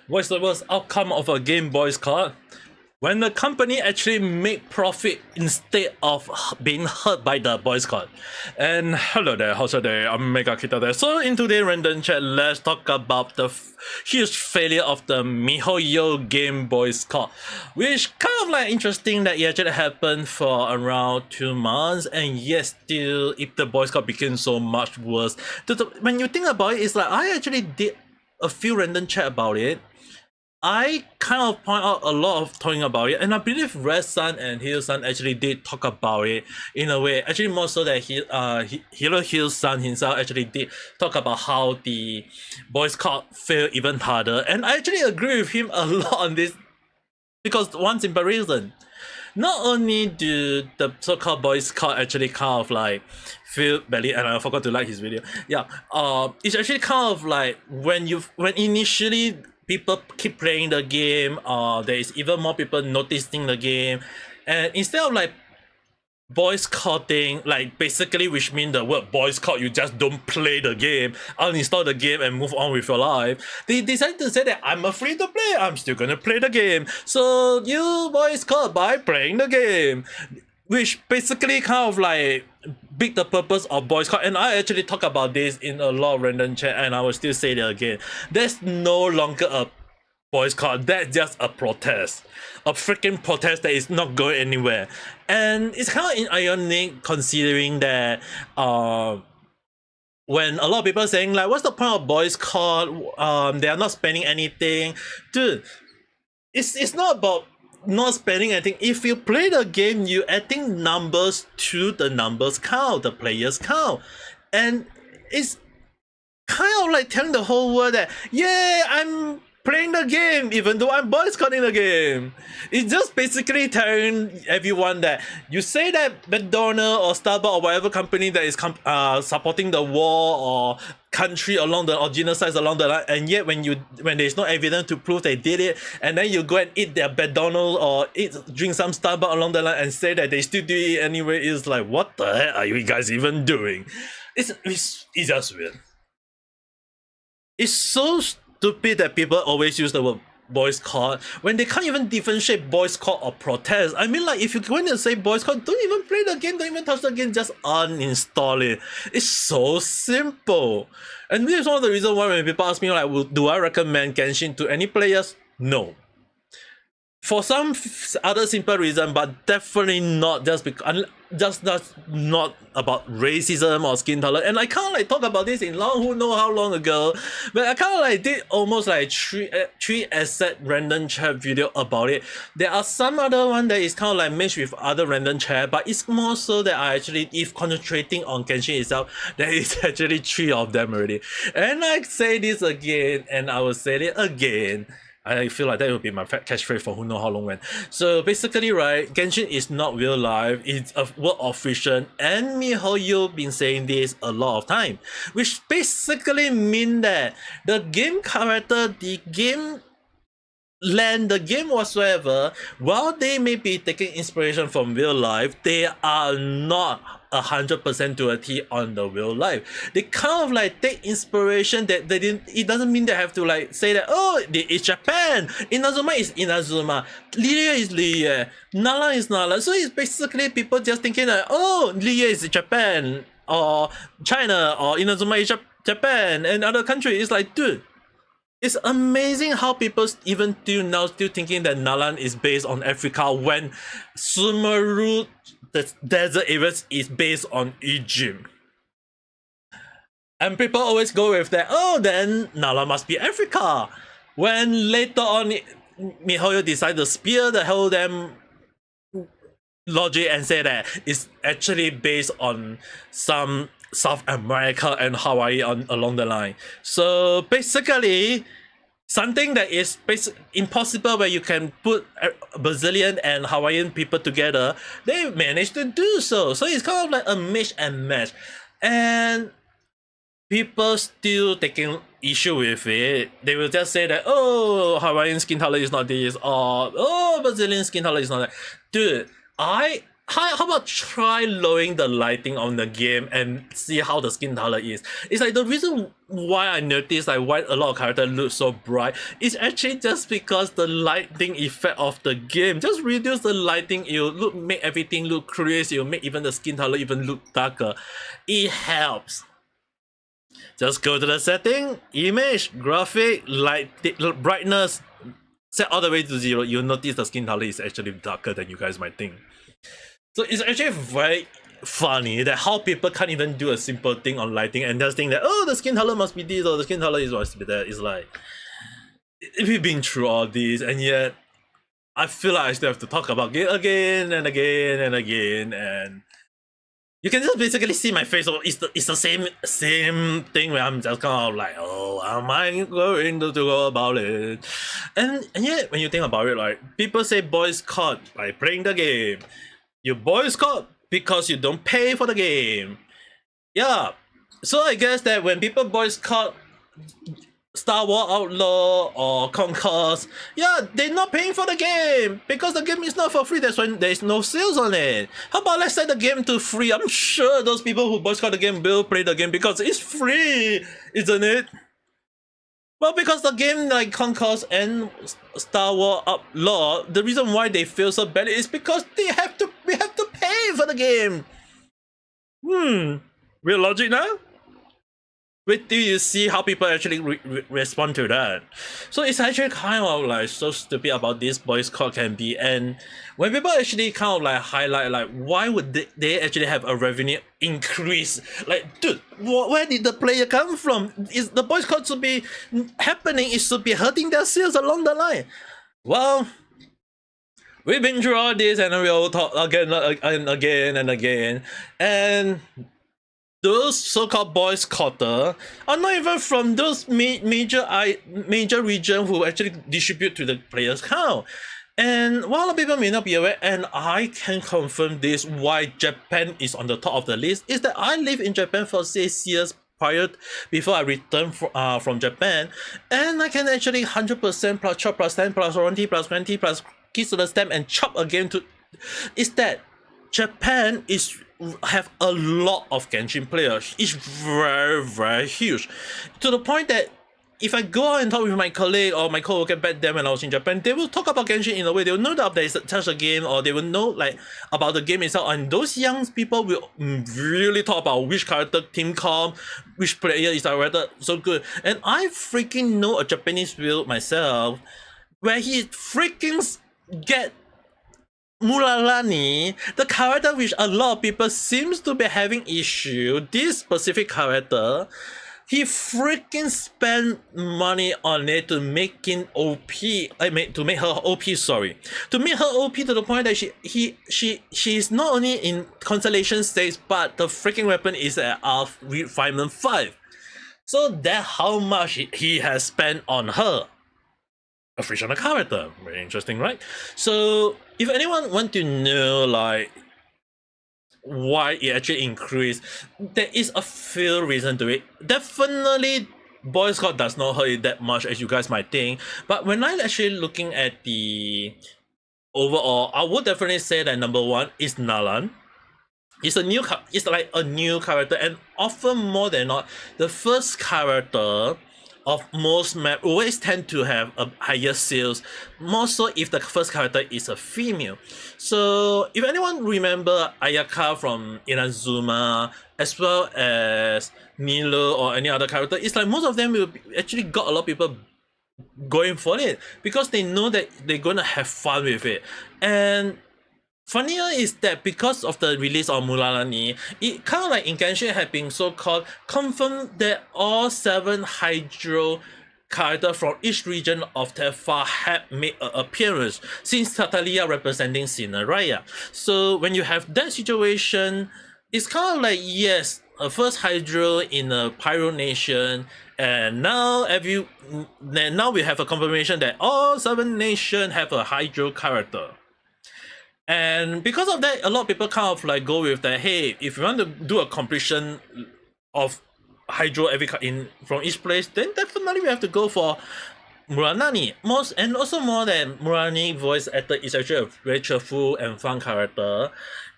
voiceover's outcome of a game boycott? When the company actually make profit instead of being hurt by the boycott. And hello there, how's your day? I'm Ame Gakita there. So in today's random chat, let's talk about the huge failure of the Mihoyo game boycott, which kind of like interesting that it actually happened for around 2 months, and yet still, if the boycott became so much worse, when you think about it, it's like I actually did a few random chat about it. I kind of point out a lot of talking about it, and I believe Red Sun and Hill Sun actually did talk about it in a way. Actually, more so that Hill Sun himself actually did talk about how the boycott failed even harder, and I actually agree with him a lot on this because one simple reason. Not only do the so-called boycott actually kind of like feel badly, and I forgot to like his video. Yeah, it's actually kind of like when initially people keep playing the game, there is even more people noticing the game, and instead of like boycotting, like basically which means the word boycott, you just don't play the game, uninstall the game and move on with your life. They decided to say that I'm free to play, I'm still gonna play the game, so you boycott by playing the game, which basically kind of like beat the purpose of boycott. And I actually talk about this in a lot of random chat, and I will still say it again. There's no longer a boycott, that's just a protest, a freaking protest that is not going anywhere. And it's kind of ironic considering that when a lot of people are saying like, what's the point of boycott, they are not spending anything. Dude, it's not about not spending anything. If you play the game, you adding numbers to the numbers count, the players count, and it's kind of like telling the whole world that yeah, I'm playing the game even though I'm boycotting the game. It's just basically telling everyone that you say that McDonald's or Starbucks or whatever company that is supporting the war or country along the or genocides along the line, and yet when there's no evidence to prove they did it, and then you go and eat their McDonald's or drink some Starbucks along the line and say that they still do it anyway, it's like, what the heck are you guys even doing? It's just weird. It's so stupid that people always use the word boycott when they can't even differentiate boycott or protest. I mean, like, if you're going to say boycott, don't even play the game, don't even touch the game, just uninstall it. It's so simple. And this is one of the reasons why when people ask me like, do I recommend Genshin to any players? No. For some other simple reason, but definitely not just because that's not about racism or skin color. And I kind of like talk about this in who know how long ago, but I kind of like did almost like three asset random chat video about it. There are some other one that is kind of like mixed with other random chat, but it's more so that I actually, if concentrating on Genshin itself, there is actually 3 of them already. And I say this again, and I will say it again. I feel like that will be my catchphrase for who know how long when. So basically, right, Genshin is not real life, it's a world of fiction, and Mihoyo been saying this a lot of time, which basically mean that the game character, the game land, the game whatsoever, while they may be taking inspiration from real life, they are not 100% to a T on the real life. They kind of like take inspiration that they didn't. It doesn't mean they have to like say that, oh, it's Japan, Inazuma is Inazuma, Liye is Liye, Nala is Nala. So it's basically people just thinking that, oh, Liye is Japan or China or Inazuma is Japan and other countries. It's like, dude, it's amazing how people even till now still thinking that Nalan is based on Africa when Sumeru, the desert areas, is based on Egypt. And people always go with that, oh, then Nalan must be Africa. When later on Mihoyo decided to spear the whole damn logic and say that it's actually based on some South America and Hawaii along the line. So basically, something that is impossible where you can put Brazilian and Hawaiian people together, they managed to do so. So it's kind of like a mix and match. And people still taking issue with it. They will just say that, oh, Hawaiian skin color is not this, or oh, Brazilian skin color is not that. Dude, I how about try lowering the lighting on the game and see how the skin color is? It's like the reason why I noticed like why a lot of characters look so bright is actually just because the lighting effect of the game. Just reduce the lighting, it'll look make everything look crisp, it'll make even the skin color even look darker. It helps. Just go to the setting, image, graphic, light, brightness, set all the way to 0. You'll notice the skin color is actually darker than you guys might think. So it's actually very funny that how people can't even do a simple thing on lighting and just think that, oh, the skin color must be this or the skin color is must be that. It's like, we've been through all this, and yet I feel like I still have to talk about it again and again and again, and you can just basically see my face. So it's the same thing where I'm just kind of like, oh, am I going to go about it? And yet when you think about it, like people say boycott by playing the game. You boycott because you don't pay for the game. Yeah. So I guess that when people boycott Star Wars Outlaw or Conquest, yeah, they're not paying for the game because the game is not for free. That's why there's no sales on it. How about let's set the game to free? I'm sure those people who boycott the game will play the game because it's free, isn't it? Well, because the game like Conquest and Star Wars Outlaw, the reason why they feel so bad is because we have to pay for the game. Real logic now? Wait till you see how people actually respond to that. So it's actually kind of like so stupid about this boycott can be, and when people actually kind of like highlight like why would they actually have a revenue increase? Like, dude, where did the player come from? Is the boycott should be happening? It should be hurting their sales along the line. Well, we've been through all this, and we'll talk again and again and again, and those so-called boycotter are not even from those major region who actually distribute to the players' count. And while people may not be aware, and I can confirm this, why Japan is on the top of the list, is that I lived in Japan for 6 years before I returned from Japan, and I can actually 100% plus chop plus 10 plus 20 plus kiss to the stem and chop again to. Is that Japan have a lot of Genshin players. It's very, very huge. To the point that if I go out and talk with my colleague or my coworker back then when I was in Japan, they will talk about Genshin in a way. They will know that there is such a game, or they will know like about the game itself. And those young people will really talk about which character team comp, which player is directed so good. And I freaking know a Japanese build myself where he freaking get Mulalani, the character which a lot of people seems to be having issue, this specific character, he freaking spent money on it to make it OP. To make her OP, sorry. To make her OP to the point that she's not only in constellation stage, but the freaking weapon is at refinement 5. So that's how much he has spent on her. A fictional character. Very interesting, right? So if anyone want to know like why it actually increased, there is a few reasons to it. Definitely boycott does not hurt it that much as you guys might think, but when I'm actually looking at the overall, I would definitely say that number one is Natlan. It's like a new character, and often more than not, the first character of most map always tend to have a higher sales, more so if the first character is a female. So if anyone remember Ayaka from Inazuma, as well as Milo or any other character, it's like most of them will actually got a lot of people going for it because they know that they're gonna have fun with it. And funnier is that because of the release of Mulalani, it kind of like in Genshin had been so-called confirmed that all 7 Hydro characters from each region of Tefa had made an appearance, since Tatalia representing Cinderella. So when you have that situation, it's kind of like, yes, a first Hydro in a Pyro Nation, and now we have a confirmation that all 7 nations have a Hydro character. And because of that, a lot of people kind of like go with that, hey, if you want to do a completion of Hydro from each place, then definitely we have to go for Muranani. More than Muranani voice actor is actually a very cheerful and fun character.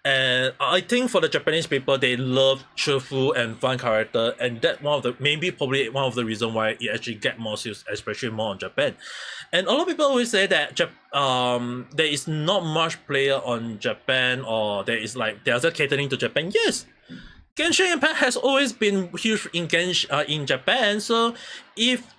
And I think for the Japanese people, they love cheerful and fun character, and that probably one of the reason why it actually get more sales, especially more on Japan. And a lot of people always say that there is not much player on Japan, or there is like they are just catering to Japan. Yes, Genshin Impact has always been huge in Japan. So if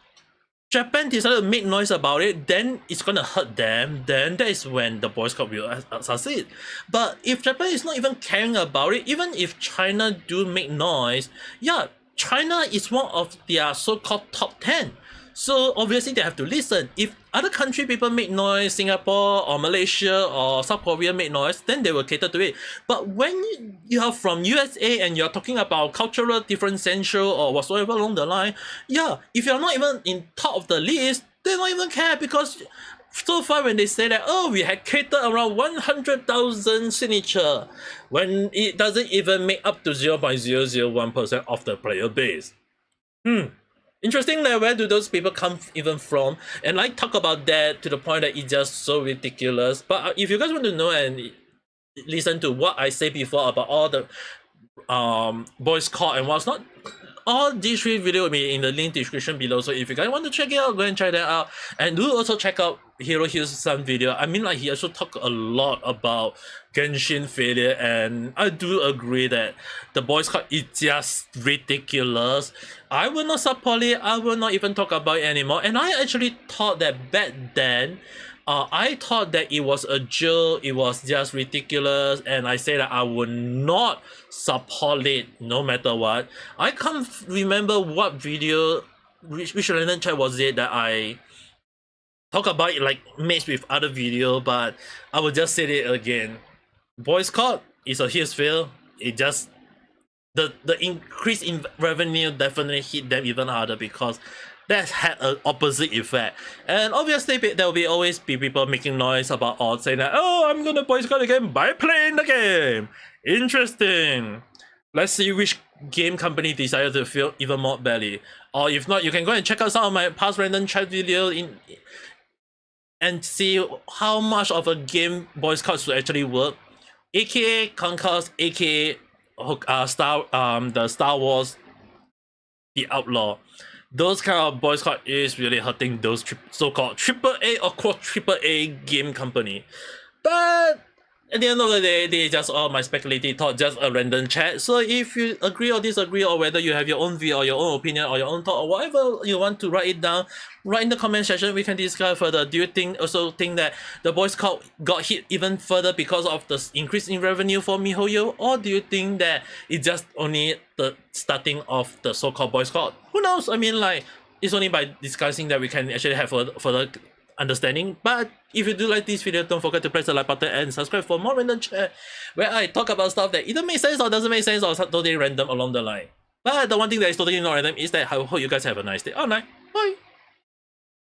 Japan decided to make noise about it, then it's gonna hurt them. Then that is when the boycott will succeed. But if Japan is not even caring about it, even if China do make noise, yeah, China is one of their so-called top 10. So obviously they have to listen. If other country people make noise, Singapore or Malaysia or South Korea make noise, then they will cater to it. But when you are from USA and you're talking about cultural differential or whatsoever along the line, yeah, if you're not even in top of the list, they don't even care, because so far when they say that, oh, we had catered around 100,000 signature, when it doesn't even make up to 0.001% of the player base. Interesting that where do those people come even from? And I talk about that to the point that it's just so ridiculous. But if you guys want to know and listen to what I say before about all the boycott and what's not, all these 3 videos will be in the link description below. So if you guys want to check it out, go and check that out. And do also check out Hero Hill's Sun video. I mean, like, he also talked a lot about Genshin failure, and I do agree that the boycott is just ridiculous. I will not support it. I will not even talk about it anymore. And I actually thought that back then, I thought that it was a joke, it was just ridiculous, and I said that I would not support it no matter what. I can't remember what video, which random chat was it that I talk about it like mixed with other video, but I will just say it again. Boycott is a huge fail. It just the increase in revenue definitely hit them even harder, because that had an opposite effect. And obviously there will always be people making noise about odds, saying that, oh, I'm gonna boycott the game by playing the game. Interesting. Let's see which game company decided to feel even more badly. Or if not, you can go and check out some of my past random chat videos and see how much of a game boycott should actually work. AKA Conquest, AKA the Star Wars The Outlaw. Those kind of boycott is really hurting those so-called AAA or quad-AAA game company. But at the end of the day, they just all my speculative thought, just a random chat. So if you agree or disagree, or whether you have your own view or your own opinion or your own thought or whatever you want to write it down, write in the comment section, we can discuss further. Do you also think that the boycott got hit even further because of the increase in revenue for Mihoyo? Or do you think that it's just only the starting of the so-called boycott? Who knows? I mean, like, it's only by discussing that we can actually have further understanding. But if you do like this video, don't forget to press the like button and subscribe for more random chat where I talk about stuff that either makes sense or doesn't make sense or totally random along the line. But the one thing that is totally not random is that I hope you guys have a nice day. Alright, bye!